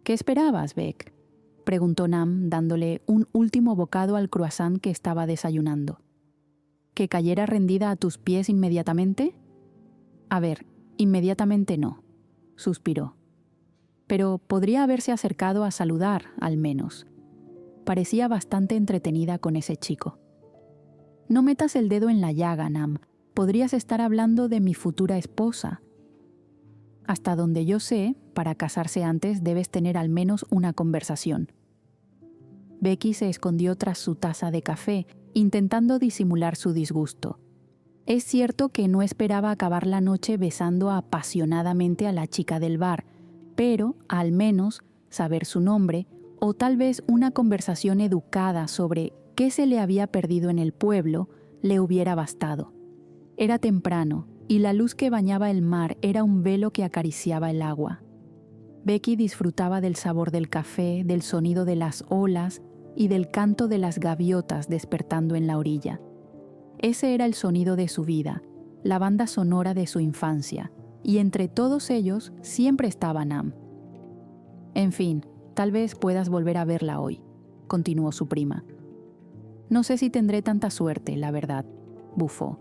¿Qué esperabas, Beck?, preguntó Nam, dándole un último bocado al croissant que estaba desayunando. ¿Que cayera rendida a tus pies inmediatamente? A ver, inmediatamente no, suspiró. Pero podría haberse acercado a saludar, al menos. Parecía bastante entretenida con ese chico. No metas el dedo en la llaga, Nam. Podrías estar hablando de mi futura esposa. Hasta donde yo sé, para casarse antes debes tener al menos una conversación. Becky se escondió tras su taza de café, intentando disimular su disgusto. Es cierto que no esperaba acabar la noche besando apasionadamente a la chica del bar, pero, al menos, saber su nombre, o tal vez una conversación educada sobre qué se le había perdido en el pueblo, le hubiera bastado. Era temprano, y la luz que bañaba el mar era un velo que acariciaba el agua. Becky disfrutaba del sabor del café, del sonido de las olas y del canto de las gaviotas despertando en la orilla. Ese era el sonido de su vida, la banda sonora de su infancia, y entre todos ellos siempre estaba Nam. En fin, tal vez puedas volver a verla hoy, continuó su prima. No sé si tendré tanta suerte, la verdad, bufó.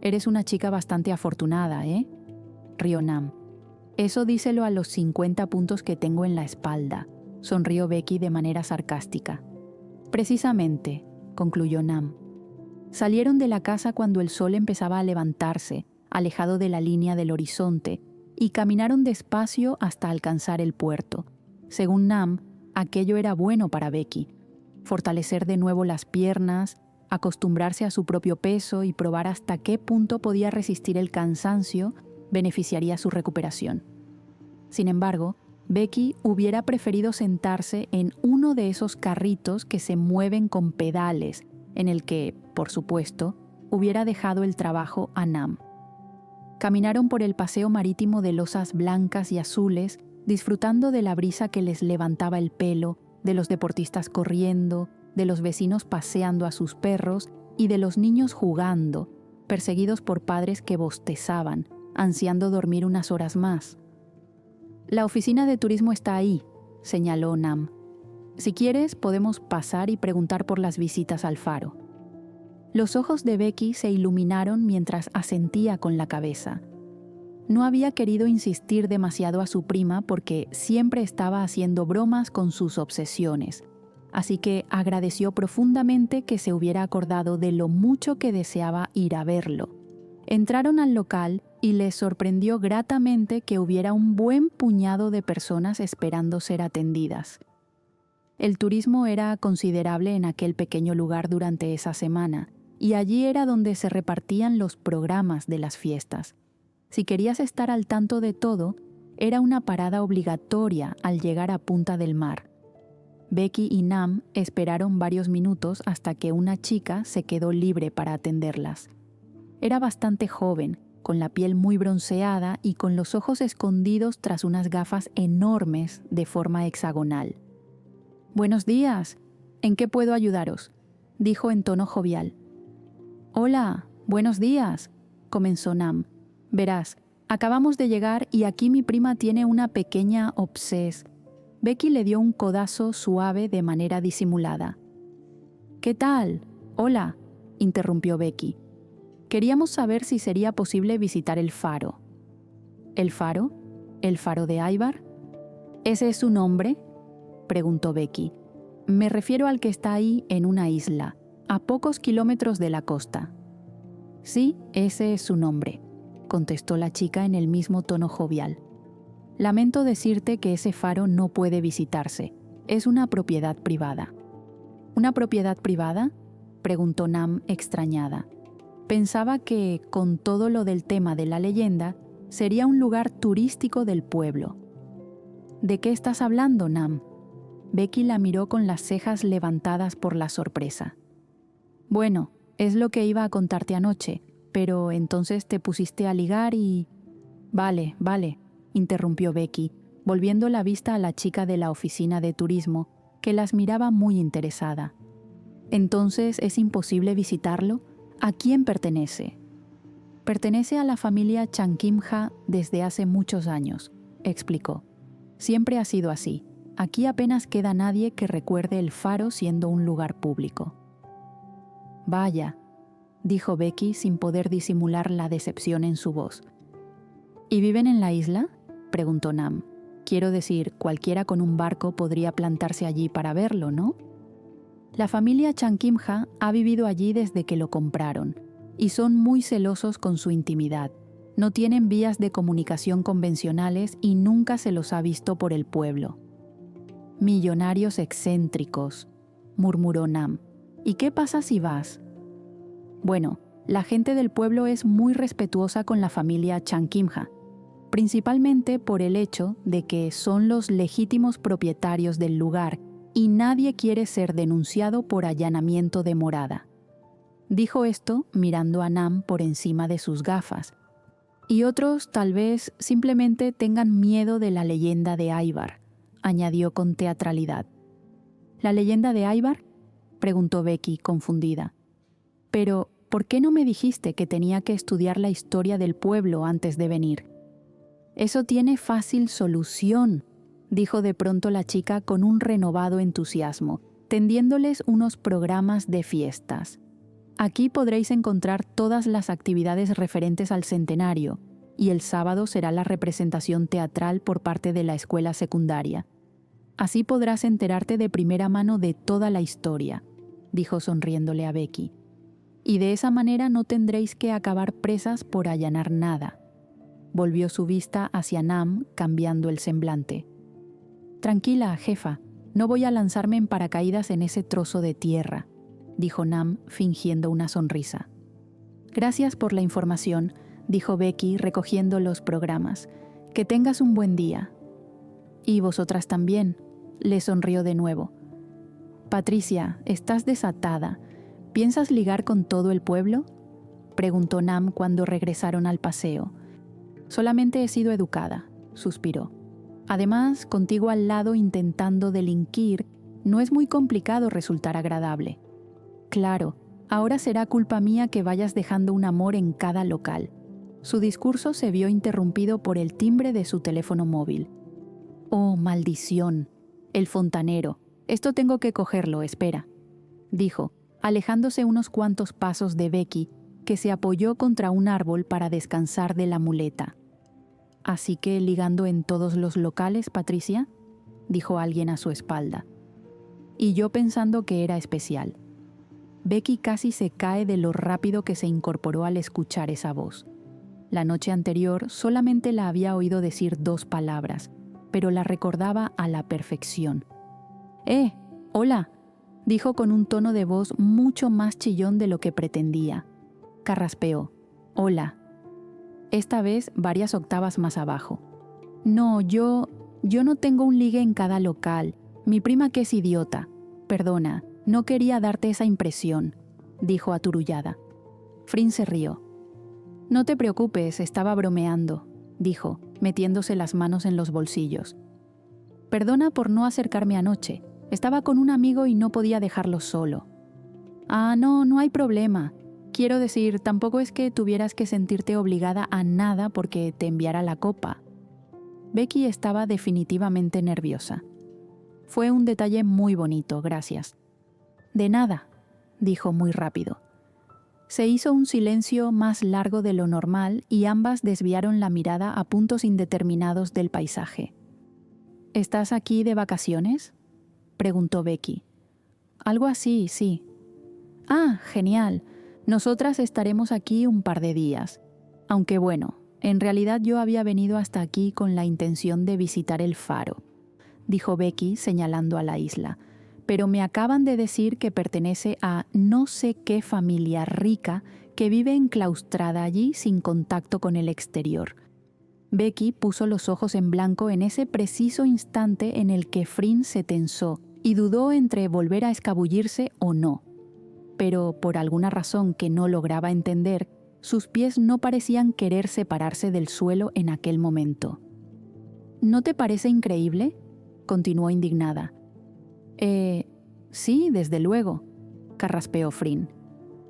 Eres una chica bastante afortunada, ¿eh?, rió Nam. Eso díselo a los 50 puntos que tengo en la espalda, sonrió Becky de manera sarcástica. Precisamente, concluyó Nam. Salieron de la casa cuando el sol empezaba a levantarse, alejado de la línea del horizonte, y caminaron despacio hasta alcanzar el puerto. Según Nam, aquello era bueno para Becky. Fortalecer de nuevo las piernas, acostumbrarse a su propio peso y probar hasta qué punto podía resistir el cansancio beneficiaría su recuperación. Sin embargo, Becky hubiera preferido sentarse en uno de esos carritos que se mueven con pedales, en el que, por supuesto, hubiera dejado el trabajo a Nam. Caminaron por el paseo marítimo de losas blancas y azules, disfrutando de la brisa que les levantaba el pelo, de los deportistas corriendo, de los vecinos paseando a sus perros y de los niños jugando, perseguidos por padres que bostezaban, ansiando dormir unas horas más. La oficina de turismo está ahí, señaló Nam. Si quieres, podemos pasar y preguntar por las visitas al faro. Los ojos de Becky se iluminaron mientras asentía con la cabeza. No había querido insistir demasiado a su prima porque siempre estaba haciendo bromas con sus obsesiones, así que agradeció profundamente que se hubiera acordado de lo mucho que deseaba ir a verlo. Entraron al local y les sorprendió gratamente que hubiera un buen puñado de personas esperando ser atendidas. El turismo era considerable en aquel pequeño lugar durante esa semana, y allí era donde se repartían los programas de las fiestas. Si querías estar al tanto de todo, era una parada obligatoria al llegar a Punta del Mar. Becky y Nam esperaron varios minutos hasta que una chica se quedó libre para atenderlas. Era bastante joven, con la piel muy bronceada y con los ojos escondidos tras unas gafas enormes de forma hexagonal. «Buenos días. ¿En qué puedo ayudaros?», dijo en tono jovial. «Hola, buenos días», comenzó Nam. «Verás, acabamos de llegar y aquí mi prima tiene una pequeña obses». Becky le dio un codazo suave de manera disimulada. «¿Qué tal? Hola», interrumpió Becky. «Queríamos saber si sería posible visitar el faro». «¿El faro? ¿El faro de Ivar? ¿Ese es su nombre?», preguntó Becky. «Me refiero al que está ahí en una isla, a pocos kilómetros de la costa». «Sí, ese es su nombre», contestó la chica en el mismo tono jovial. «Lamento decirte que ese faro no puede visitarse. Es una propiedad privada». «¿Una propiedad privada?», preguntó Nam extrañada. Pensaba que, con todo lo del tema de la leyenda, sería un lugar turístico del pueblo. «¿De qué estás hablando, Nam?». Becky la miró con las cejas levantadas por la sorpresa. «Bueno, es lo que iba a contarte anoche, pero entonces te pusiste a ligar y...». «Vale, interrumpió Becky, volviendo la vista a la chica de la oficina de turismo, que las miraba muy interesada. «¿Entonces es imposible visitarlo? ¿A quién pertenece?». «Pertenece a la familia Chankimja desde hace muchos años», explicó. «Siempre ha sido así. aquí apenas queda nadie que recuerde el faro siendo un lugar público. Vaya, dijo Becky sin poder disimular la decepción en su voz. ¿Y viven en la isla?, preguntó Nam. Quiero decir, cualquiera con un barco podría plantarse allí para verlo, ¿no? La familia Chankimha ha vivido allí desde que lo compraron, y son muy celosos con su intimidad. No tienen vías de comunicación convencionales y nunca se los ha visto por el pueblo. Millonarios excéntricos, murmuró Nam. ¿Y qué pasa si vas? Bueno, la gente del pueblo es muy respetuosa con la familia Chankimha, principalmente por el hecho de que son los legítimos propietarios del lugar y nadie quiere ser denunciado por allanamiento de morada. Dijo esto mirando a Nam por encima de sus gafas. Y otros tal vez simplemente tengan miedo de la leyenda de Ivar, añadió con teatralidad. ¿La leyenda de Ivar?, preguntó Becky, confundida. Pero, ¿por qué no me dijiste que tenía que estudiar la historia del pueblo antes de venir? Eso tiene fácil solución, dijo de pronto la chica con un renovado entusiasmo, tendiéndoles unos programas de fiestas. Aquí podréis encontrar todas las actividades referentes al centenario, y el sábado será la representación teatral por parte de la escuela secundaria. Así podrás enterarte de primera mano de toda la historia, dijo sonriéndole a Becky. Y de esa manera no tendréis que acabar presas por allanar nada. Volvió su vista hacia Nam, cambiando el semblante. Tranquila, jefa, no voy a lanzarme en paracaídas en ese trozo de tierra, dijo Nam, fingiendo una sonrisa. Gracias por la información, dijo Becky, recogiendo los programas. Que tengas un buen día. Y vosotras también, le sonrió de nuevo. Patricia, estás desatada. ¿Piensas ligar con todo el pueblo?, preguntó Nam cuando regresaron al paseo. Solamente he sido educada, suspiró. Además, contigo al lado intentando delinquir, no es muy complicado resultar agradable. Claro, ahora será culpa mía que vayas dejando un amor en cada local. Su discurso se vio interrumpido por el timbre de su teléfono móvil. Oh, maldición. El fontanero. Esto tengo que cogerlo, espera, dijo, alejándose unos cuantos pasos de Becky, que se apoyó contra un árbol para descansar de la muleta. ¿Así que ligando en todos los locales, Patricia?, dijo alguien a su espalda. Y yo pensando que era especial. Becky casi se cae de lo rápido que se incorporó al escuchar esa voz. La noche anterior solamente la había oído decir 2 palabras, pero la recordaba a la perfección. Hola, dijo con un tono de voz mucho más chillón de lo que pretendía. Carraspeó. Hola. Esta vez varias octavas más abajo. No, yo no tengo un ligue en cada local. Mi prima que es idiota. Perdona, no quería darte esa impresión, dijo aturullada. Frin se rió. No te preocupes, estaba bromeando, dijo, metiéndose las manos en los bolsillos. Perdona por no acercarme anoche. Estaba con un amigo y no podía dejarlo solo. Ah, no hay problema. Quiero decir, tampoco es que tuvieras que sentirte obligada a nada porque te enviara la copa. Becky estaba definitivamente nerviosa. Fue un detalle muy bonito, gracias. De nada, dijo muy rápido. Se hizo un silencio más largo de lo normal y ambas desviaron la mirada a puntos indeterminados del paisaje. ¿Estás aquí de vacaciones?, preguntó Becky. Algo así, sí. Ah, genial. Nosotras estaremos aquí un par de días. Aunque bueno, en realidad yo había venido hasta aquí con la intención de visitar el faro, dijo Becky señalando a la isla. Pero me acaban de decir que pertenece a no sé qué familia rica que vive enclaustrada allí sin contacto con el exterior. Becky puso los ojos en blanco en ese preciso instante en el que Frin se tensó y dudó entre volver a escabullirse o no. Pero por alguna razón que no lograba entender, sus pies no parecían querer separarse del suelo en aquel momento. ¿No te parece increíble?, continuó indignada. Sí, desde luego, carraspeó Frin.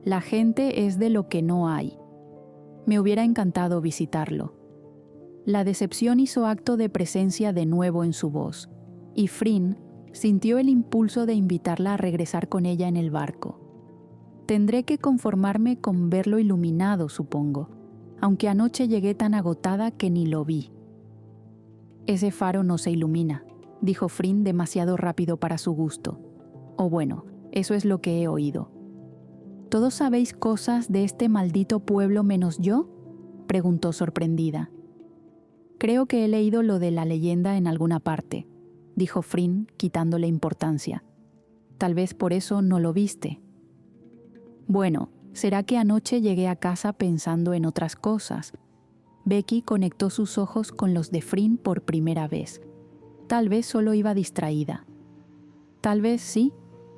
La gente es de lo que no hay. Me hubiera encantado visitarlo. La decepción hizo acto de presencia de nuevo en su voz. y Frin sintió el impulso de invitarla a regresar con ella en el barco. Tendré que conformarme con verlo iluminado, supongo, aunque anoche llegué tan agotada que ni lo vi. Ese faro no se ilumina, dijo Frin demasiado rápido para su gusto. O bueno, eso es lo que he oído. ¿Todos sabéis cosas de este maldito pueblo menos yo?, preguntó sorprendida. Creo que he leído lo de la leyenda en alguna parte, dijo Frin, quitándole importancia. Tal vez por eso no lo viste. Bueno, será que anoche llegué a casa pensando en otras cosas. Becky conectó sus ojos con los de Frin por primera vez. Tal vez solo iba distraída. Tal vez sí,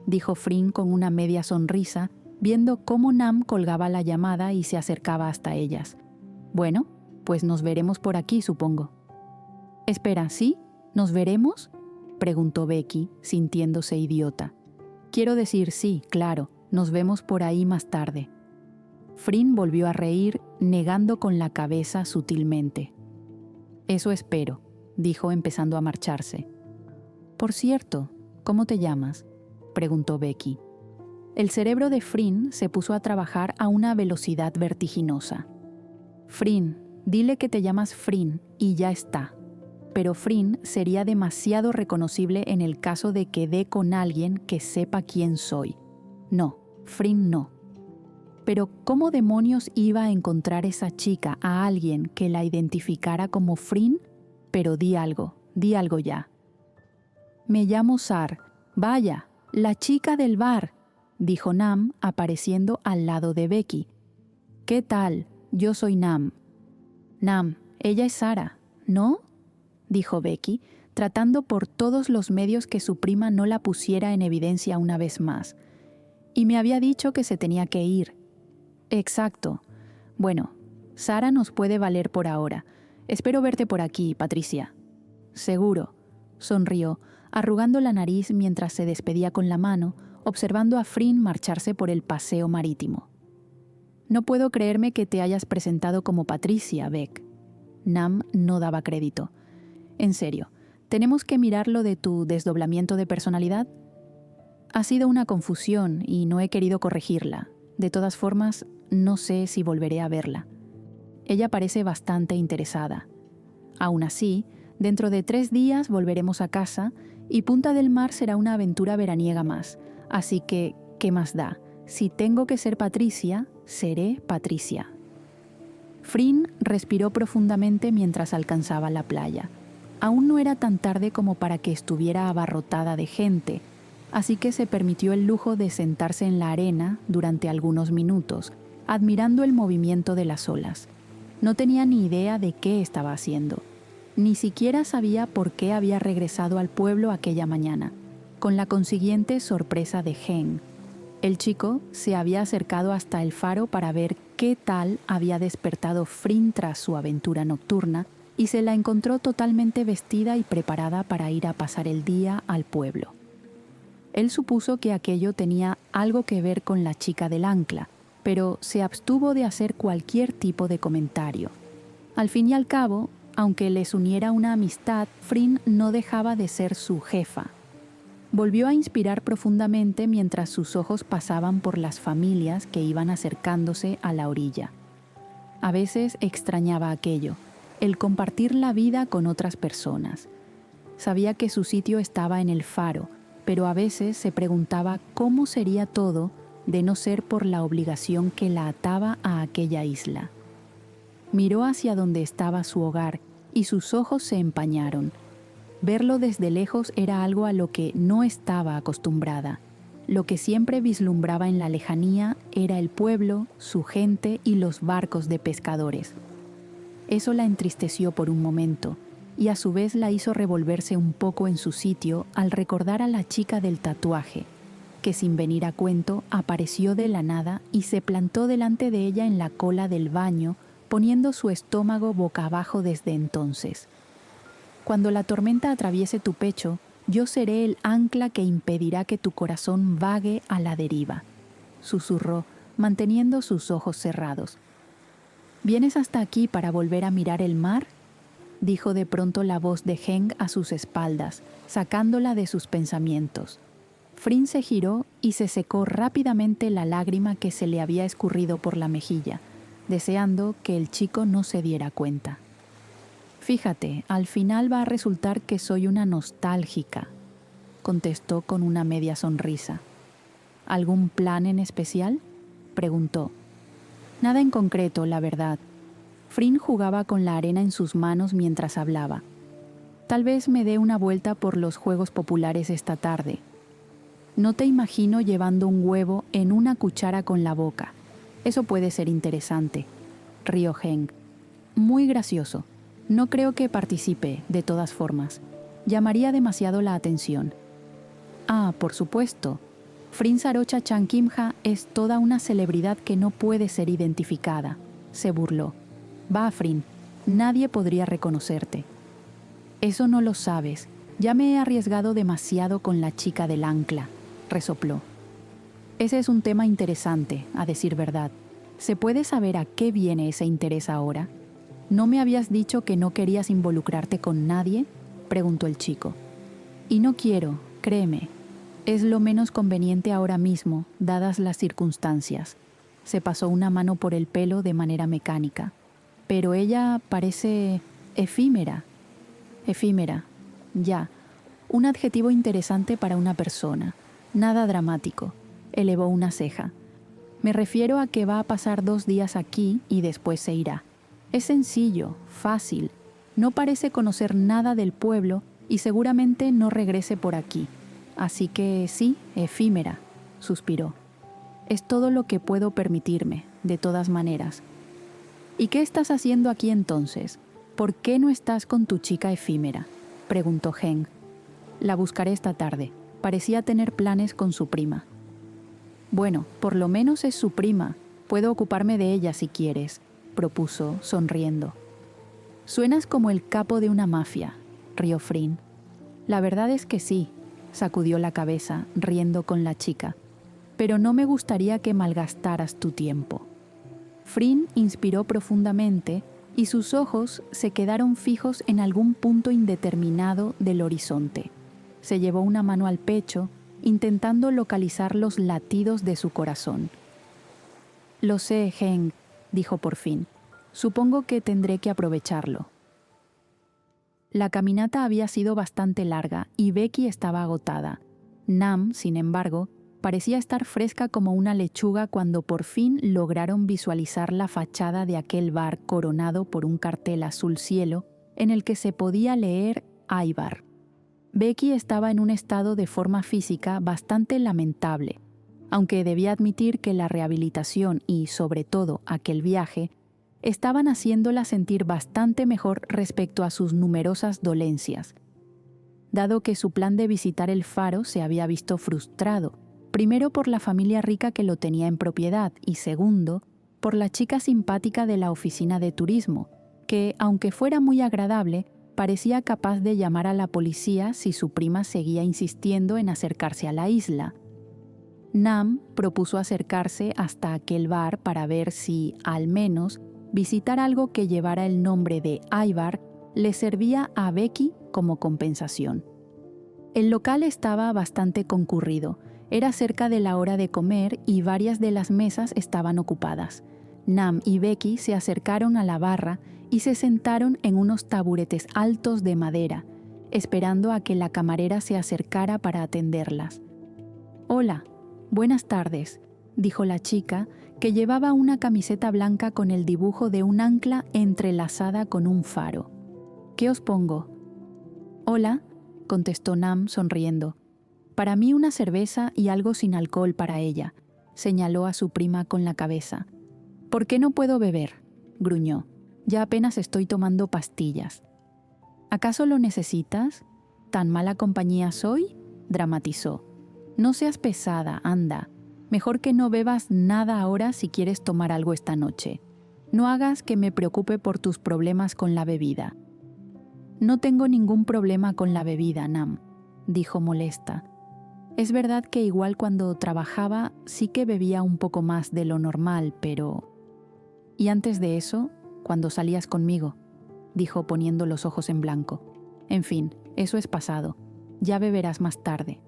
dijo Frin con una media sonrisa, viendo cómo Nam colgaba la llamada y se acercaba hasta ellas. Bueno, pues nos veremos por aquí, supongo. Espera, ¿sí? ¿Nos veremos?, preguntó Becky, sintiéndose idiota. Quiero decir sí, claro, nos vemos por ahí más tarde. Frin volvió a reír, negando con la cabeza sutilmente. Eso espero, dijo empezando a marcharse. Por cierto, ¿cómo te llamas?, preguntó Becky. El cerebro de Frin se puso a trabajar a una velocidad vertiginosa. Frin, dile que te llamas Frin y ya está. Pero Frin sería demasiado reconocible en el caso de que dé con alguien que sepa quién soy. No, Frin no. Pero ¿cómo demonios iba a encontrar esa chica a alguien que la identificara como Frin? Pero di algo ya. Me llamo Sar. Vaya, la chica del bar, dijo Nam, apareciendo al lado de Becky. ¿Qué tal? Yo soy Nam. Nam, ella es Sara, ¿no?, dijo Becky, tratando por todos los medios que su prima no la pusiera en evidencia una vez más. Y me había dicho que se tenía que ir. Exacto. Bueno, Sara nos puede valer por ahora. Espero verte por aquí, Patricia. Seguro, sonrió, arrugando la nariz mientras se despedía con la mano, observando a Frin marcharse por el paseo marítimo. No puedo creerme que te hayas presentado como Patricia, Beck. Nam no daba crédito. En serio, ¿tenemos que mirar lo de tu desdoblamiento de personalidad? Ha sido una confusión y no he querido corregirla. De todas formas, no sé si volveré a verla. Ella parece bastante interesada. Aún así, dentro de 3 días volveremos a casa y Punta del Mar será una aventura veraniega más. Así que, ¿qué más da? Si tengo que ser Patricia, seré Patricia. Frin respiró profundamente mientras alcanzaba la playa. Aún no era tan tarde como para que estuviera abarrotada de gente, así que se permitió el lujo de sentarse en la arena durante algunos minutos, admirando el movimiento de las olas. No tenía ni idea de qué estaba haciendo. Ni siquiera sabía por qué había regresado al pueblo aquella mañana, con la consiguiente sorpresa de Heng. El chico se había acercado hasta el faro para ver qué tal había despertado Frin tras su aventura nocturna y se la encontró totalmente vestida y preparada para ir a pasar el día al pueblo. Él supuso que aquello tenía algo que ver con la chica del ancla, pero se abstuvo de hacer cualquier tipo de comentario. Al fin y al cabo, aunque les uniera una amistad, Frin no dejaba de ser su jefa. Volvió a inspirar profundamente mientras sus ojos pasaban por las familias que iban acercándose a la orilla. A veces extrañaba aquello, el compartir la vida con otras personas. Sabía que su sitio estaba en el faro, pero a veces se preguntaba cómo sería todo de no ser por la obligación que la ataba a aquella isla. Miró hacia donde estaba su hogar y sus ojos se empañaron. Verlo desde lejos era algo a lo que no estaba acostumbrada. Lo que siempre vislumbraba en la lejanía era el pueblo, su gente y los barcos de pescadores. Eso la entristeció por un momento, y a su vez la hizo revolverse un poco en su sitio al recordar a la chica del tatuaje, que sin venir a cuento apareció de la nada y se plantó delante de ella en la cola del baño, poniendo su estómago boca abajo desde entonces. Cuando la tormenta atraviese tu pecho, yo seré el ancla que impedirá que tu corazón vague a la deriva, susurró, manteniendo sus ojos cerrados. ¿Vienes hasta aquí para volver a mirar el mar? dijo de pronto la voz de Heng a sus espaldas, sacándola de sus pensamientos. Frin se giró y se secó rápidamente la lágrima que se le había escurrido por la mejilla, deseando que el chico no se diera cuenta. «Fíjate, al final va a resultar que soy una nostálgica», contestó con una media sonrisa. «¿Algún plan en especial?», preguntó. «Nada en concreto, la verdad». Frin jugaba con la arena en sus manos mientras hablaba. «Tal vez me dé una vuelta por los juegos populares esta tarde. No te imagino llevando un huevo en una cuchara con la boca. Eso puede ser interesante», rió Heng. «Muy gracioso. No creo que participe, de todas formas. Llamaría demasiado la atención». «Ah, por supuesto. Frin Sarocha Chankimja es toda una celebridad que no puede ser identificada», se burló. «Va, Frin, nadie podría reconocerte». «Eso no lo sabes. Ya me he arriesgado demasiado con la chica del ancla», resopló. «Ese es un tema interesante, a decir verdad. ¿Se puede saber a qué viene ese interés ahora? ¿No me habías dicho que no querías involucrarte con nadie?», preguntó el chico. «Y no quiero, créeme. Es lo menos conveniente ahora mismo, dadas las circunstancias». Se pasó una mano por el pelo de manera mecánica. «Pero ella parece efímera». «Efímera. Ya. Un adjetivo interesante para una persona. Nada dramático», elevó una ceja. «Me refiero a que va a pasar 2 días aquí y después se irá. Es sencillo, fácil. No parece conocer nada del pueblo y seguramente no regrese por aquí. Así que sí, efímera», suspiró. «Es todo lo que puedo permitirme, de todas maneras». «¿Y qué estás haciendo aquí entonces? ¿Por qué no estás con tu chica efímera?», preguntó Heng. «La buscaré esta tarde. Parecía tener planes con su prima». «Bueno, por lo menos es su prima. Puedo ocuparme de ella si quieres», propuso, sonriendo. «Suenas como el capo de una mafia», rió Frin. «La verdad es que sí», sacudió la cabeza, riendo con la chica. «Pero no me gustaría que malgastaras tu tiempo». Frin inspiró profundamente y sus ojos se quedaron fijos en algún punto indeterminado del horizonte. Se llevó una mano al pecho, intentando localizar los latidos de su corazón. «Lo sé, Heng», dijo por fin. «Supongo que tendré que aprovecharlo». La caminata había sido bastante larga y Becky estaba agotada. Nam, sin embargo, parecía estar fresca como una lechuga cuando por fin lograron visualizar la fachada de aquel bar coronado por un cartel azul cielo en el que se podía leer Aibar. Becky estaba en un estado de forma física bastante lamentable, aunque debía admitir que la rehabilitación y, sobre todo, aquel viaje, estaban haciéndola sentir bastante mejor respecto a sus numerosas dolencias. Dado que su plan de visitar el faro se había visto frustrado, primero por la familia rica que lo tenía en propiedad y segundo, por la chica simpática de la oficina de turismo, que, aunque fuera muy agradable, parecía capaz de llamar a la policía si su prima seguía insistiendo en acercarse a la isla. Nam propuso acercarse hasta aquel bar para ver si, al menos, visitar algo que llevara el nombre de Aibar le servía a Becky como compensación. El local estaba bastante concurrido. Era cerca de la hora de comer y varias de las mesas estaban ocupadas. Nam y Becky se acercaron a la barra y se sentaron en unos taburetes altos de madera, esperando a que la camarera se acercara para atenderlas. «Hola, buenas tardes», dijo la chica, que llevaba una camiseta blanca con el dibujo de un ancla entrelazada con un faro. «¿Qué os pongo?» «Hola», contestó Nam sonriendo. «Para mí una cerveza y algo sin alcohol para ella», señaló a su prima con la cabeza. «¿Por qué no puedo beber?», gruñó. «Ya apenas estoy tomando pastillas». «¿Acaso lo necesitas? ¿Tan mala compañía soy?», dramatizó. «No seas pesada, anda. Mejor que no bebas nada ahora si quieres tomar algo esta noche. No hagas que me preocupe por tus problemas con la bebida». «No tengo ningún problema con la bebida, Nam», dijo molesta. «Es verdad que igual cuando trabajaba sí que bebía un poco más de lo normal, pero... Y antes de eso, cuando salías conmigo». dijo poniendo los ojos en blanco. En fin, eso es pasado. Ya beberás más tarde.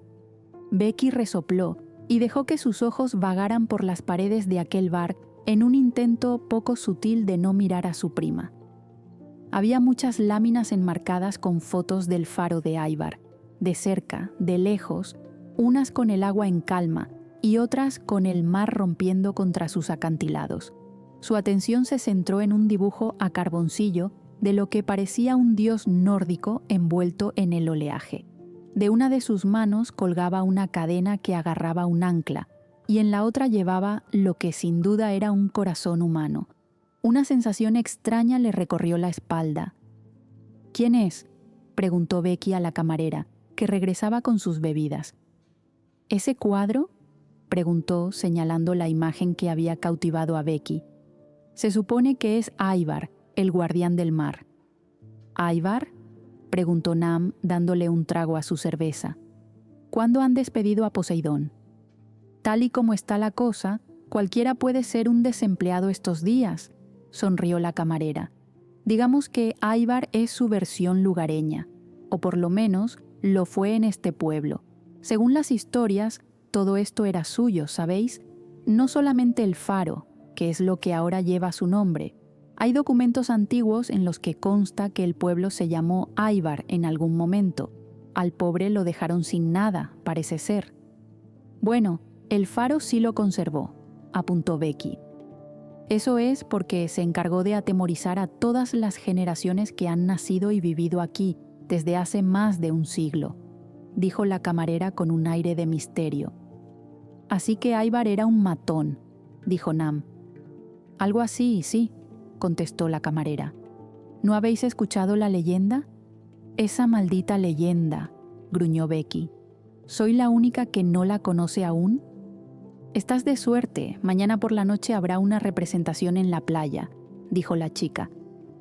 Becky resopló y dejó que sus ojos vagaran por las paredes de aquel bar en un intento poco sutil de no mirar a su prima. Había muchas láminas enmarcadas con fotos del faro de Ivar, de cerca, de lejos, unas con el agua en calma y otras con el mar rompiendo contra sus acantilados. Su atención se centró en un dibujo a carboncillo de lo que parecía un dios nórdico envuelto en el oleaje. De una de sus manos colgaba una cadena que agarraba un ancla, y en la otra llevaba lo que sin duda era un corazón humano. Una sensación extraña le recorrió la espalda. «¿Quién es?», preguntó Becky a la camarera, que regresaba con sus bebidas. «¿Ese cuadro?», preguntó, señalando la imagen que había cautivado a Becky. «Se supone que es Ivar, el guardián del mar». «¿Ivar?», preguntó Nam, dándole un trago a su cerveza. «¿Cuándo han despedido a Poseidón?». «Tal y como está la cosa, cualquiera puede ser un desempleado estos días», sonrió la camarera. «Digamos que Ivar es su versión lugareña, o por lo menos lo fue en este pueblo. Según las historias, todo esto era suyo, ¿sabéis? No solamente el faro, que es lo que ahora lleva su nombre. Hay documentos antiguos en los que consta que el pueblo se llamó Ivar en algún momento. Al pobre lo dejaron sin nada, parece ser». «Bueno, el faro sí lo conservó», apuntó Becky. «Eso es porque se encargó de atemorizar a todas las generaciones que han nacido y vivido aquí desde hace más de un siglo», dijo la camarera con un aire de misterio. «Así que Ivar era un matón», dijo Nam. «Algo así, sí», contestó la camarera. «¿No habéis escuchado la leyenda?». «Esa maldita leyenda», gruñó Becky. «¿Soy la única que no la conoce aún?». «Estás de suerte, mañana por la noche habrá una representación en la playa», dijo la chica.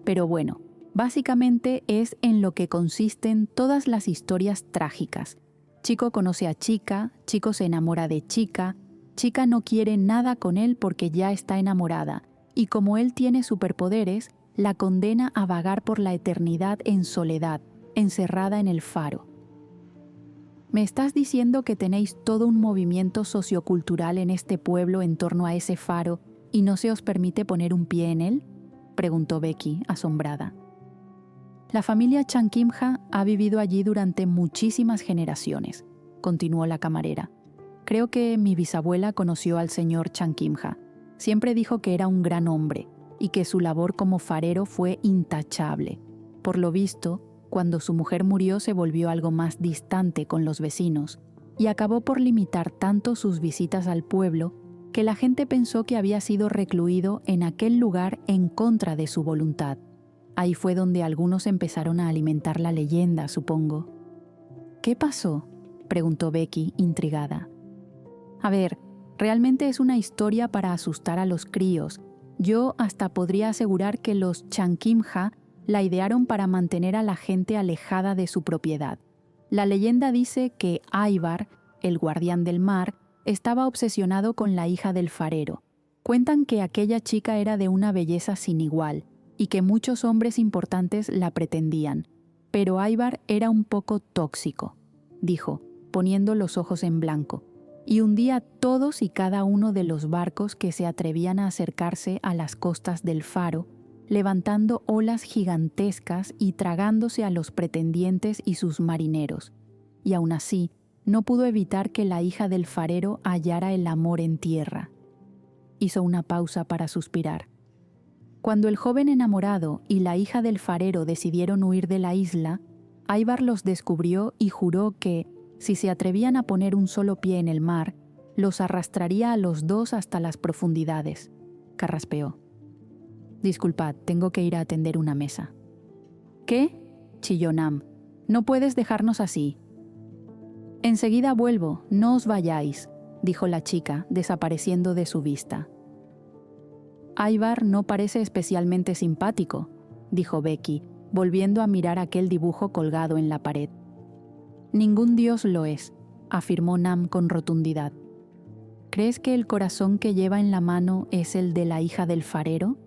«Pero bueno, básicamente es en lo que consisten todas las historias trágicas. Chico conoce a chica, chico se enamora de chica, chica no quiere nada con él porque ya está enamorada, y como él tiene superpoderes, la condena a vagar por la eternidad en soledad, encerrada en el faro». «¿Me estás diciendo que tenéis todo un movimiento sociocultural en este pueblo en torno a ese faro y no se os permite poner un pie en él?», preguntó Becky, asombrada. «La familia Chankimja ha vivido allí durante muchísimas generaciones», continuó la camarera. «Creo que mi bisabuela conoció al señor Chankimja. Siempre dijo que era un gran hombre y que su labor como farero fue intachable. Por lo visto, cuando su mujer murió se volvió algo más distante con los vecinos y acabó por limitar tanto sus visitas al pueblo que la gente pensó que había sido recluido en aquel lugar en contra de su voluntad. Ahí fue donde algunos empezaron a alimentar la leyenda, supongo». «¿Qué pasó?», preguntó Becky, intrigada. «A ver, realmente es una historia para asustar a los críos. Yo hasta podría asegurar que los Chankimja la idearon para mantener a la gente alejada de su propiedad. La leyenda dice que Ivar, el guardián del mar, estaba obsesionado con la hija del farero. Cuentan que aquella chica era de una belleza sin igual y que muchos hombres importantes la pretendían. Pero Ivar era un poco tóxico», dijo, poniendo los ojos en blanco, «y hundía todos y cada uno de los barcos que se atrevían a acercarse a las costas del faro, levantando olas gigantescas y tragándose a los pretendientes y sus marineros. Y aún así, no pudo evitar que la hija del farero hallara el amor en tierra». Hizo una pausa para suspirar. «Cuando el joven enamorado y la hija del farero decidieron huir de la isla, Ivar los descubrió y juró que, si se atrevían a poner un solo pie en el mar, los arrastraría a los dos hasta las profundidades», carraspeó. «Disculpad, tengo que ir a atender una mesa». «¿Qué?», chilló Nam. «No puedes dejarnos así». «Enseguida vuelvo, no os vayáis», dijo la chica, desapareciendo de su vista. «Ivar no parece especialmente simpático», dijo Becky, volviendo a mirar aquel dibujo colgado en la pared. «Ningún dios lo es», afirmó Nam con rotundidad. «¿Crees que el corazón que lleva en la mano es el de la hija del farero?»,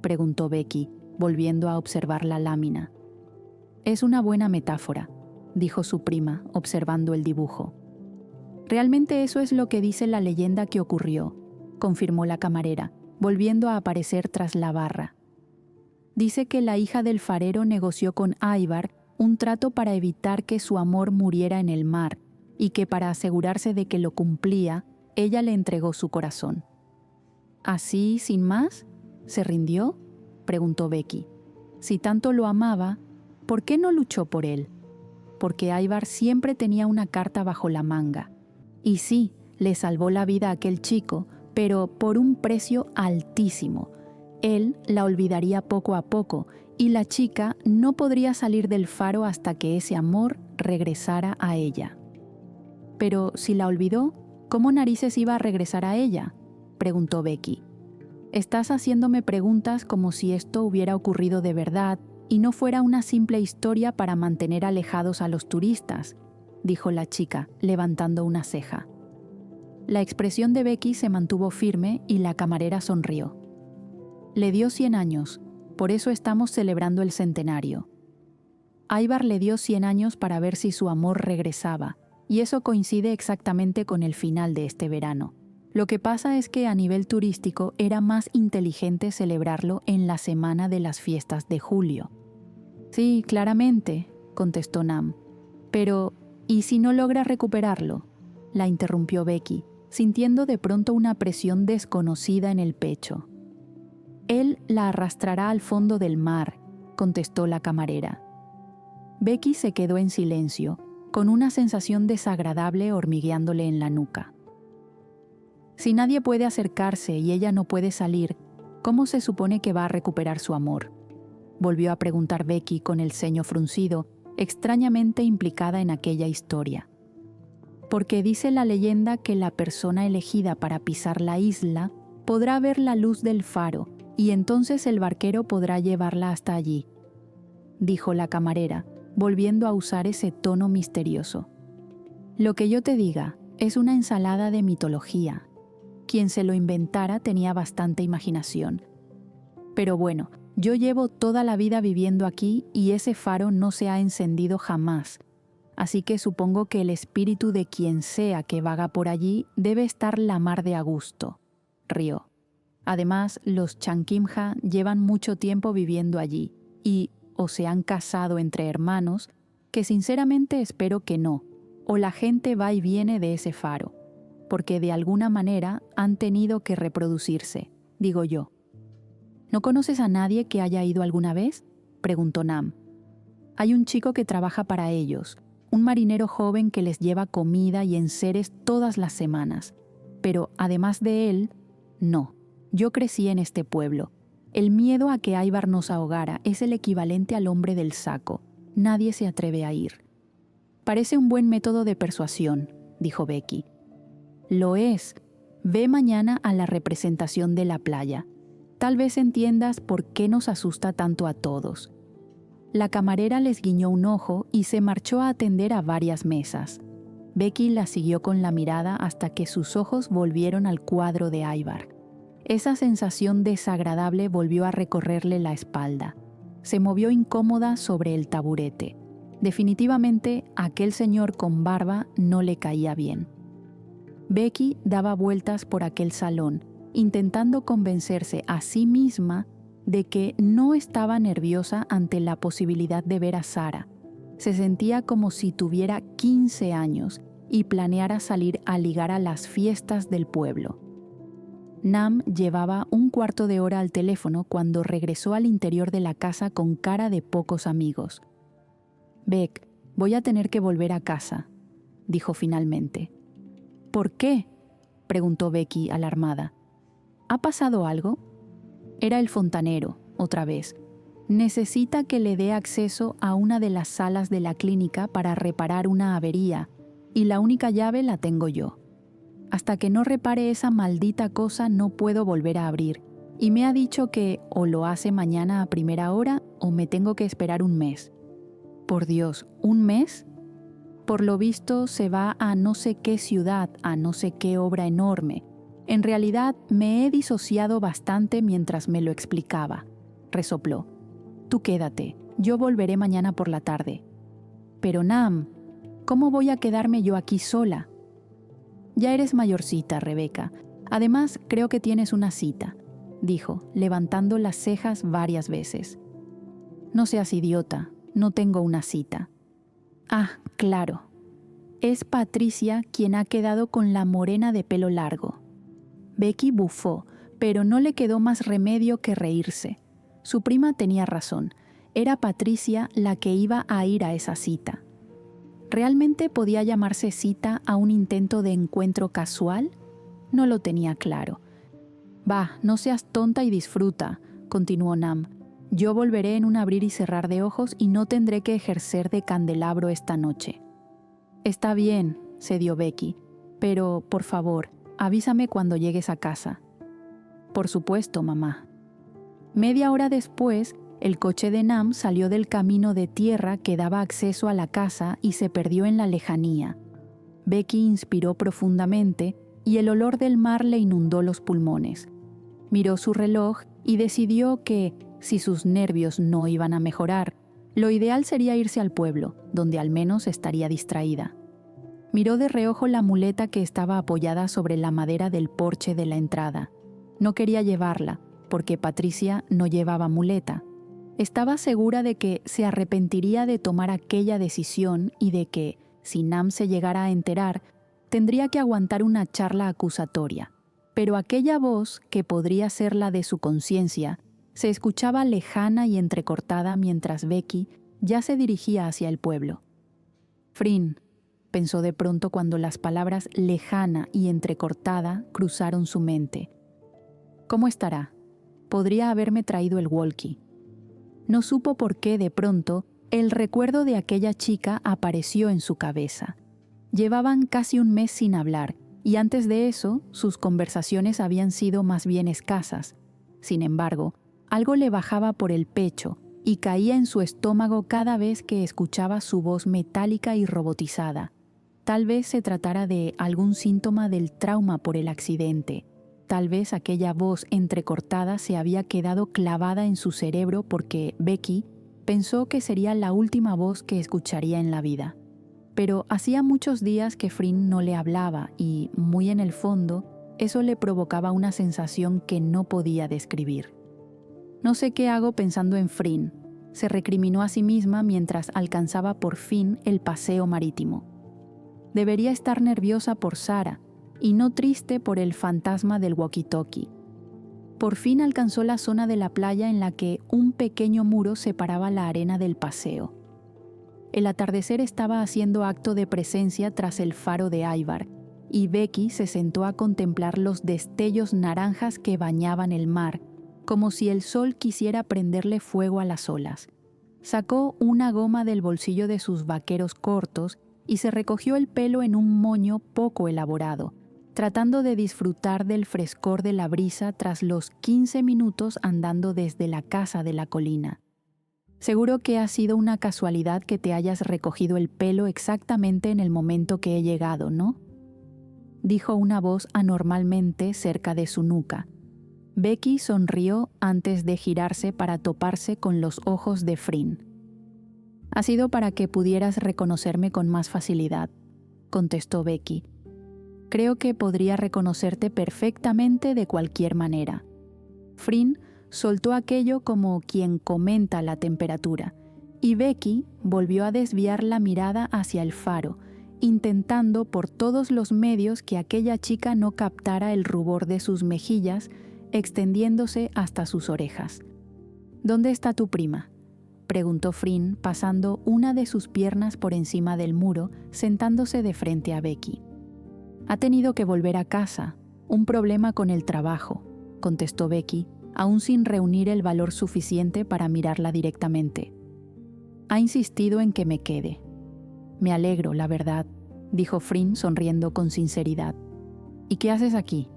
preguntó Becky, volviendo a observar la lámina. «Es una buena metáfora», dijo su prima, observando el dibujo. «Realmente eso es lo que dice la leyenda que ocurrió», confirmó la camarera, volviendo a aparecer tras la barra. «Dice que la hija del farero negoció con Ivar un trato para evitar que su amor muriera en el mar y que para asegurarse de que lo cumplía, ella le entregó su corazón». «¿Así, sin más? ¿Se rindió?», preguntó Becky. «Si tanto lo amaba, ¿por qué no luchó por él?». «Porque Ivar siempre tenía una carta bajo la manga. Y sí, le salvó la vida a aquel chico, pero por un precio altísimo. Él la olvidaría poco a poco y la chica no podría salir del faro hasta que ese amor regresara a ella». «Pero si la olvidó, ¿cómo narices iba a regresar a ella?», preguntó Becky. «Estás haciéndome preguntas como si esto hubiera ocurrido de verdad y no fuera una simple historia para mantener alejados a los turistas», dijo la chica, levantando una ceja. La expresión de Becky se mantuvo firme y la camarera sonrió. «Le dio 100 años, por eso estamos celebrando el centenario. Ivar le dio 100 años para ver si su amor regresaba, y eso coincide exactamente con el final de este verano. Lo que pasa es que a nivel turístico era más inteligente celebrarlo en la semana de las fiestas de julio». «Sí, claramente», contestó Nam. «Pero, ¿y si no logra recuperarlo?», la interrumpió Becky, sintiendo de pronto una presión desconocida en el pecho. «Él la arrastrará al fondo del mar», contestó la camarera. Becky se quedó en silencio, con una sensación desagradable hormigueándole en la nuca. «Si nadie puede acercarse y ella no puede salir, ¿cómo se supone que va a recuperar su amor?», volvió a preguntar Becky con el ceño fruncido, extrañamente implicada en aquella historia. «Porque dice la leyenda que la persona elegida para pisar la isla podrá ver la luz del faro y entonces el barquero podrá llevarla hasta allí», dijo la camarera, volviendo a usar ese tono misterioso. «Lo que yo te diga es una ensalada de mitología. Quien se lo inventara tenía bastante imaginación. Pero bueno, yo llevo toda la vida viviendo aquí y ese faro no se ha encendido jamás, así que supongo que el espíritu de quien sea que vaga por allí debe estar la mar de a gusto», rió. «Además, los Chankimja llevan mucho tiempo viviendo allí y o se han casado entre hermanos, que sinceramente espero que no, o la gente va y viene de ese faro, porque de alguna manera han tenido que reproducirse, digo yo». «¿No conoces a nadie que haya ido alguna vez?», preguntó Nam. «Hay un chico que trabaja para ellos, un marinero joven que les lleva comida y enseres todas las semanas. Pero además de él, no. Yo crecí en este pueblo. El miedo a que Ivar nos ahogara es el equivalente al hombre del saco. Nadie se atreve a ir». «Parece un buen método de persuasión», dijo Becky. «Lo es. Ve mañana a la representación de la playa. Tal vez entiendas por qué nos asusta tanto a todos». La camarera les guiñó un ojo y se marchó a atender a varias mesas. Becky la siguió con la mirada hasta que sus ojos volvieron al cuadro de Ivar. Esa sensación desagradable volvió a recorrerle la espalda. Se movió incómoda sobre el taburete. Definitivamente, aquel señor con barba no le caía bien. Becky daba vueltas por aquel salón, intentando convencerse a sí misma de que no estaba nerviosa ante la posibilidad de ver a Sara. Se sentía como si tuviera 15 años y planeara salir a ligar a las fiestas del pueblo. Nam llevaba un cuarto de hora al teléfono cuando regresó al interior de la casa con cara de pocos amigos. «Beck, voy a tener que volver a casa», dijo finalmente. «¿Por qué?», preguntó Becky alarmada. «¿Ha pasado algo?». Era el fontanero, otra vez. «Necesita que le dé acceso a una de las salas de la clínica para reparar una avería, y la única llave la tengo yo. Hasta que no repare esa maldita cosa no puedo volver a abrir, y me ha dicho que o lo hace mañana a primera hora o me tengo que esperar un mes». «Por Dios, ¿un mes?». «Por lo visto se va a no sé qué ciudad, a no sé qué obra enorme. En realidad me he disociado bastante mientras me lo explicaba», resopló. Tú quédate, yo volveré mañana por la tarde. Pero Nam, ¿cómo voy a quedarme yo aquí sola? Ya eres mayorcita, Rebeca. Además, creo que tienes una cita, dijo, levantando las cejas varias veces. No seas idiota, no tengo una cita. Ah, claro. Es Patricia quien ha quedado con la morena de pelo largo. Becky bufó, pero no le quedó más remedio que reírse. Su prima tenía razón. Era Patricia la que iba a ir a esa cita. ¿Realmente podía llamarse cita a un intento de encuentro casual? No lo tenía claro. Va, no seas tonta y disfruta, continuó Nam. Yo volveré en un abrir y cerrar de ojos y no tendré que ejercer de candelabro esta noche. Está bien, cedió Becky, pero, por favor, avísame cuando llegues a casa. Por supuesto, mamá. Media hora después, el coche de Nam salió del camino de tierra que daba acceso a la casa y se perdió en la lejanía. Becky inspiró profundamente y el olor del mar le inundó los pulmones. Miró su reloj y decidió que, si sus nervios no iban a mejorar, lo ideal sería irse al pueblo, donde al menos estaría distraída. Miró de reojo la muleta que estaba apoyada sobre la madera del porche de la entrada. No quería llevarla, porque Patricia no llevaba muleta. Estaba segura de que se arrepentiría de tomar aquella decisión y de que, si Nam se llegara a enterar, tendría que aguantar una charla acusatoria. Pero aquella voz, que podría ser la de su conciencia, se escuchaba lejana y entrecortada mientras Becky ya se dirigía hacia el pueblo. Frin, pensó de pronto cuando las palabras lejana y entrecortada cruzaron su mente. ¿Cómo estará? Podría haberme traído el walkie. No supo por qué de pronto el recuerdo de aquella chica apareció en su cabeza. Llevaban casi un mes sin hablar y antes de eso sus conversaciones habían sido más bien escasas. Sin embargo, algo le bajaba por el pecho y caía en su estómago cada vez que escuchaba su voz metálica y robotizada. Tal vez se tratara de algún síntoma del trauma por el accidente. Tal vez aquella voz entrecortada se había quedado clavada en su cerebro porque Becky pensó que sería la última voz que escucharía en la vida. Pero hacía muchos días que Frin no le hablaba y, muy en el fondo, eso le provocaba una sensación que no podía describir. No sé qué hago pensando en Frin, se recriminó a sí misma mientras alcanzaba por fin el paseo marítimo. Debería estar nerviosa por Sara y no triste por el fantasma del walkie-talkie. Por fin alcanzó la zona de la playa en la que un pequeño muro separaba la arena del paseo. El atardecer estaba haciendo acto de presencia tras el faro de Ivar, y Becky se sentó a contemplar los destellos naranjas que bañaban el mar, como si el sol quisiera prenderle fuego a las olas. Sacó una goma del bolsillo de sus vaqueros cortos y se recogió el pelo en un moño poco elaborado, tratando de disfrutar del frescor de la brisa tras los 15 minutos andando desde la casa de la colina. Seguro que ha sido una casualidad que te hayas recogido el pelo exactamente en el momento que he llegado, ¿no?, dijo una voz anormalmente cerca de su nuca. Becky sonrió antes de girarse para toparse con los ojos de Frin. Ha sido para que pudieras reconocerme con más facilidad, contestó Becky. Creo que podría reconocerte perfectamente de cualquier manera. Frin soltó aquello como quien comenta la temperatura, y Becky volvió a desviar la mirada hacia el faro, intentando por todos los medios que aquella chica no captara el rubor de sus mejillas, extendiéndose hasta sus orejas. ¿Dónde está tu prima?, preguntó Frin, pasando una de sus piernas por encima del muro, sentándose de frente a Becky. Ha tenido que volver a casa, un problema con el trabajo, contestó Becky, aún sin reunir el valor suficiente para mirarla directamente. Ha insistido en que me quede. Me alegro, la verdad, dijo Frin sonriendo con sinceridad. ¿Y qué haces aquí?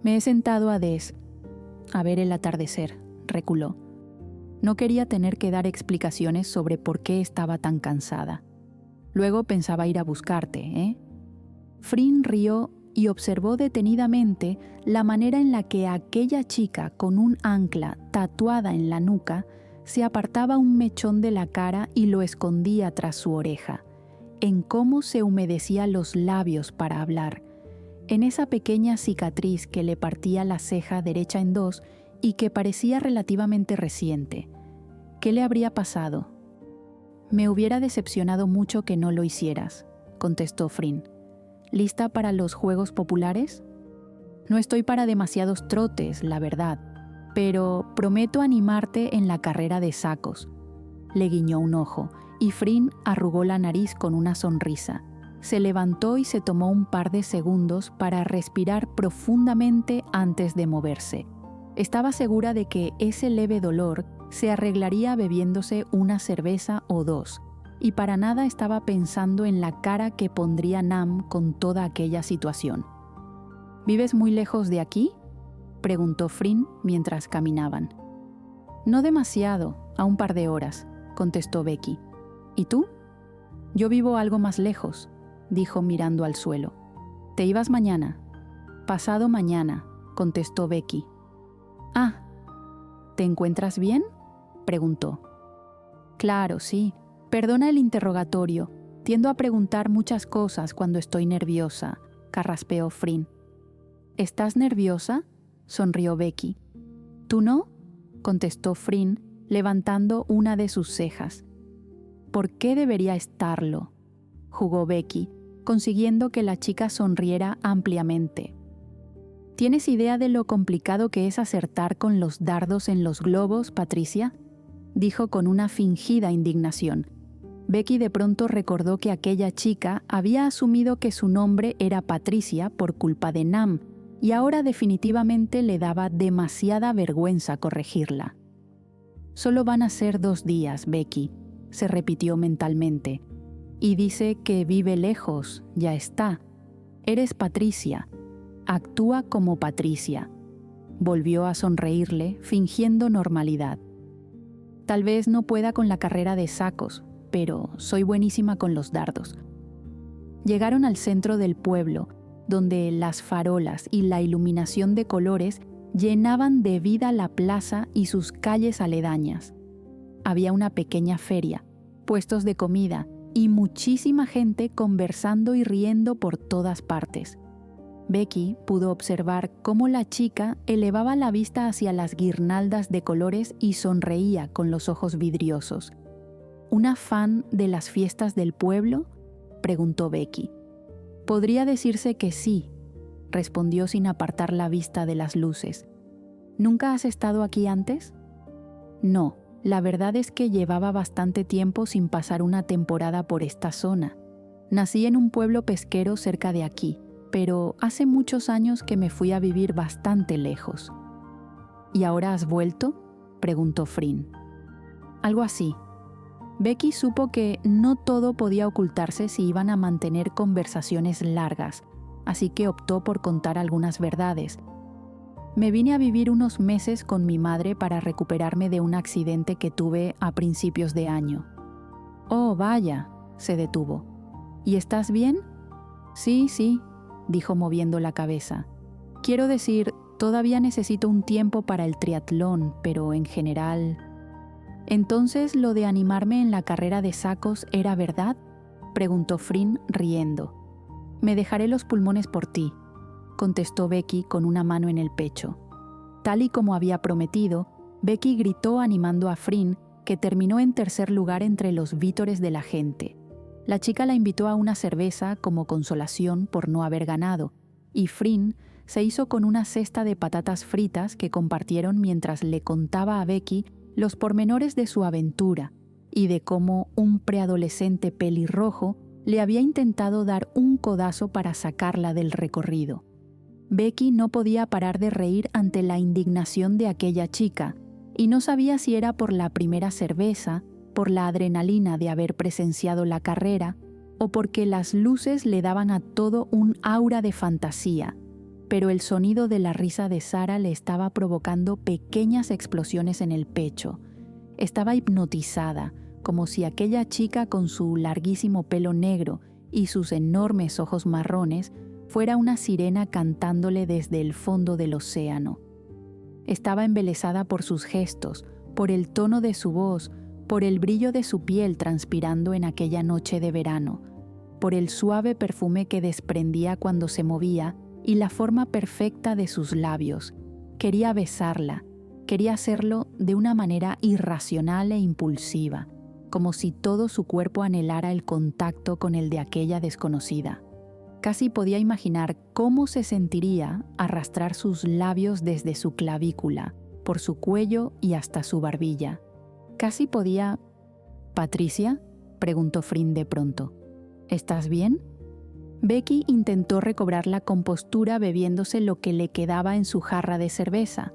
Me he sentado a ver el atardecer, reculó. No quería tener que dar explicaciones sobre por qué estaba tan cansada. Luego pensaba ir a buscarte, ¿eh? Frin rió y observó detenidamente la manera en la que aquella chica con un ancla tatuada en la nuca se apartaba un mechón de la cara y lo escondía tras su oreja, en cómo se humedecía los labios para hablar, en esa pequeña cicatriz que le partía la ceja derecha en dos y que parecía relativamente reciente. ¿Qué le habría pasado? Me hubiera decepcionado mucho que no lo hicieras, contestó Fryn. ¿Lista para los juegos populares? No estoy para demasiados trotes, la verdad, pero prometo animarte en la carrera de sacos. Le guiñó un ojo, y Fryn arrugó la nariz con una sonrisa. Se levantó y se tomó un par de segundos para respirar profundamente antes de moverse. Estaba segura de que ese leve dolor se arreglaría bebiéndose una cerveza o dos, y para nada estaba pensando en la cara que pondría Nam con toda aquella situación. ¿Vives muy lejos de aquí?, preguntó Fryn mientras caminaban. No demasiado, a un par de horas, contestó Becky. ¿Y tú? Yo vivo algo más lejos, dijo mirando al suelo. ¿Te ibas mañana? Pasado mañana, contestó Becky. Ah, ¿te encuentras bien?, preguntó. Claro, sí. Perdona el interrogatorio. Tiendo a preguntar muchas cosas cuando estoy nerviosa, carraspeó Fryn. ¿Estás nerviosa?, sonrió Becky. ¿Tú no?, contestó Fryn, levantando una de sus cejas. ¿Por qué debería estarlo?, jugó Becky, consiguiendo que la chica sonriera ampliamente. ¿Tienes idea de lo complicado que es acertar con los dardos en los globos, Patricia?, dijo con una fingida indignación. Becky de pronto recordó que aquella chica había asumido que su nombre era Patricia por culpa de Nam, y ahora definitivamente le daba demasiada vergüenza corregirla. Solo van a ser 2 días, Becky, se repitió mentalmente. Y dice que vive lejos, ya está. Eres Patricia. Actúa como Patricia. Volvió a sonreírle, fingiendo normalidad. Tal vez no pueda con la carrera de sacos, pero soy buenísima con los dardos. Llegaron al centro del pueblo, donde las farolas y la iluminación de colores llenaban de vida la plaza y sus calles aledañas. Había una pequeña feria, puestos de comida y muchísima gente conversando y riendo por todas partes. Becky pudo observar cómo la chica elevaba la vista hacia las guirnaldas de colores y sonreía con los ojos vidriosos. ¿Una fan de las fiestas del pueblo?, preguntó Becky. Podría decirse que sí, respondió sin apartar la vista de las luces. ¿Nunca has estado aquí antes? No, la verdad es que llevaba bastante tiempo sin pasar una temporada por esta zona. Nací en un pueblo pesquero cerca de aquí, pero hace muchos años que me fui a vivir bastante lejos. ¿Y ahora has vuelto?, preguntó Fryn. Algo así. Becky supo que no todo podía ocultarse si iban a mantener conversaciones largas, así que optó por contar algunas verdades. Me vine a vivir unos meses con mi madre para recuperarme de un accidente que tuve a principios de año. Oh, vaya, se detuvo. ¿Y estás bien? Sí, dijo moviendo la cabeza. Quiero decir, todavía necesito un tiempo para el triatlón, pero en general... ¿Entonces lo de animarme en la carrera de sacos era verdad?, preguntó Fryn riendo. Me dejaré los pulmones por ti, contestó Becky con una mano en el pecho. Tal y como había prometido, Becky gritó animando a Fryn, que terminó en tercer lugar entre los vítores de la gente. La chica la invitó a una cerveza como consolación por no haber ganado, y Fryn se hizo con una cesta de patatas fritas que compartieron mientras le contaba a Becky los pormenores de su aventura y de cómo un preadolescente pelirrojo le había intentado dar un codazo para sacarla del recorrido. Becky no podía parar de reír ante la indignación de aquella chica, y no sabía si era por la primera cerveza, por la adrenalina de haber presenciado la carrera, o porque las luces le daban a todo un aura de fantasía, pero el sonido de la risa de Sara le estaba provocando pequeñas explosiones en el pecho. Estaba hipnotizada, como si aquella chica con su larguísimo pelo negro y sus enormes ojos marrones fuera una sirena cantándole desde el fondo del océano. Estaba embelesada por sus gestos, por el tono de su voz, por el brillo de su piel transpirando en aquella noche de verano, por el suave perfume que desprendía cuando se movía y la forma perfecta de sus labios. Quería besarla, quería hacerlo de una manera irracional e impulsiva, como si todo su cuerpo anhelara el contacto con el de aquella desconocida. Casi podía imaginar cómo se sentiría arrastrar sus labios desde su clavícula, por su cuello y hasta su barbilla. Casi podía... «¿Patricia?», preguntó Fryn de pronto. «¿Estás bien?». Becky intentó recobrar la compostura bebiéndose lo que le quedaba en su jarra de cerveza.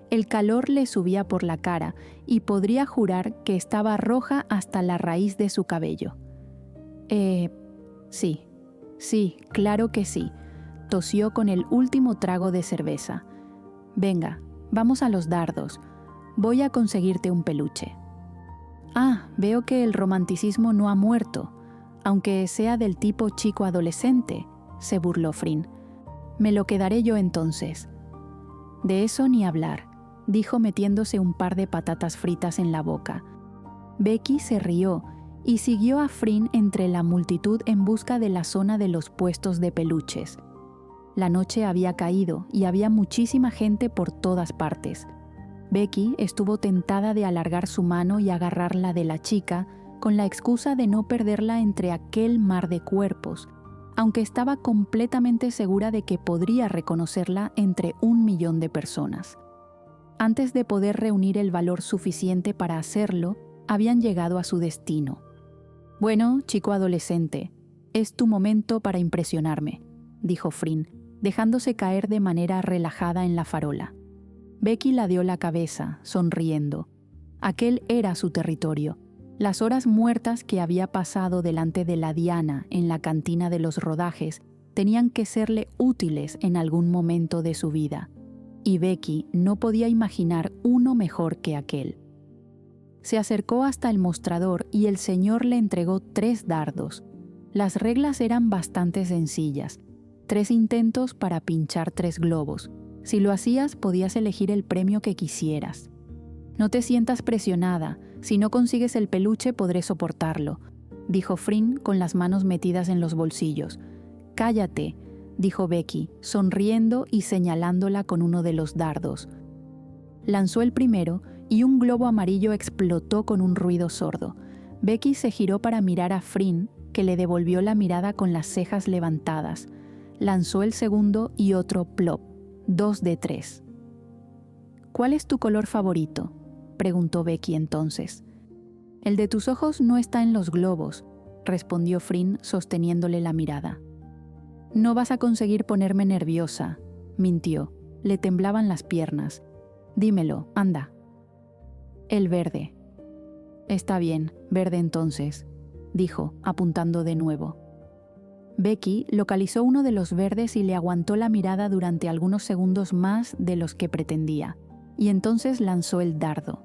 El calor le subía por la cara y podría jurar que estaba roja hasta la raíz de su cabello. Sí, claro que sí», tosió con el último trago de cerveza. «Venga, vamos a los dardos. Voy a conseguirte un peluche». «Ah, veo que el romanticismo no ha muerto, aunque sea del tipo chico adolescente», se burló Fryn. «Me lo quedaré yo entonces». «De eso ni hablar», dijo metiéndose un par de patatas fritas en la boca. Becky se rió y siguió a Fryn entre la multitud en busca de la zona de los puestos de peluches. La noche había caído y había muchísima gente por todas partes. Becky estuvo tentada de alargar su mano y agarrar la de la chica con la excusa de no perderla entre aquel mar de cuerpos, aunque estaba completamente segura de que podría reconocerla entre 1.000.000 de personas. Antes de poder reunir el valor suficiente para hacerlo, habían llegado a su destino. «Bueno, chico adolescente, es tu momento para impresionarme», dijo Fryn, dejándose caer de manera relajada en la farola. Becky ladeó la cabeza, sonriendo. Aquel era su territorio. Las horas muertas que había pasado delante de la diana en la cantina de los rodajes tenían que serle útiles en algún momento de su vida, y Becky no podía imaginar uno mejor que aquel. Se acercó hasta el mostrador y el señor le entregó 3 dardos. Las reglas eran bastante sencillas. 3 intentos para pinchar 3 globos. Si lo hacías, podías elegir el premio que quisieras. «No te sientas presionada. Si no consigues el peluche, podré soportarlo», dijo Fryn con las manos metidas en los bolsillos. «Cállate», dijo Becky, sonriendo y señalándola con uno de los dardos. Lanzó el primero y un globo amarillo explotó con un ruido sordo. Becky se giró para mirar a Fryn, que le devolvió la mirada con las cejas levantadas. Lanzó el segundo y otro plop, 2 de 3. «¿Cuál es tu color favorito?», preguntó Becky entonces. «El de tus ojos no está en los globos», respondió Fryn sosteniéndole la mirada. «No vas a conseguir ponerme nerviosa», mintió. Le temblaban las piernas. «Dímelo, anda». «El verde». «Está bien, verde entonces», dijo, apuntando de nuevo. Becky localizó uno de los verdes y le aguantó la mirada durante algunos segundos más de los que pretendía, y entonces lanzó el dardo.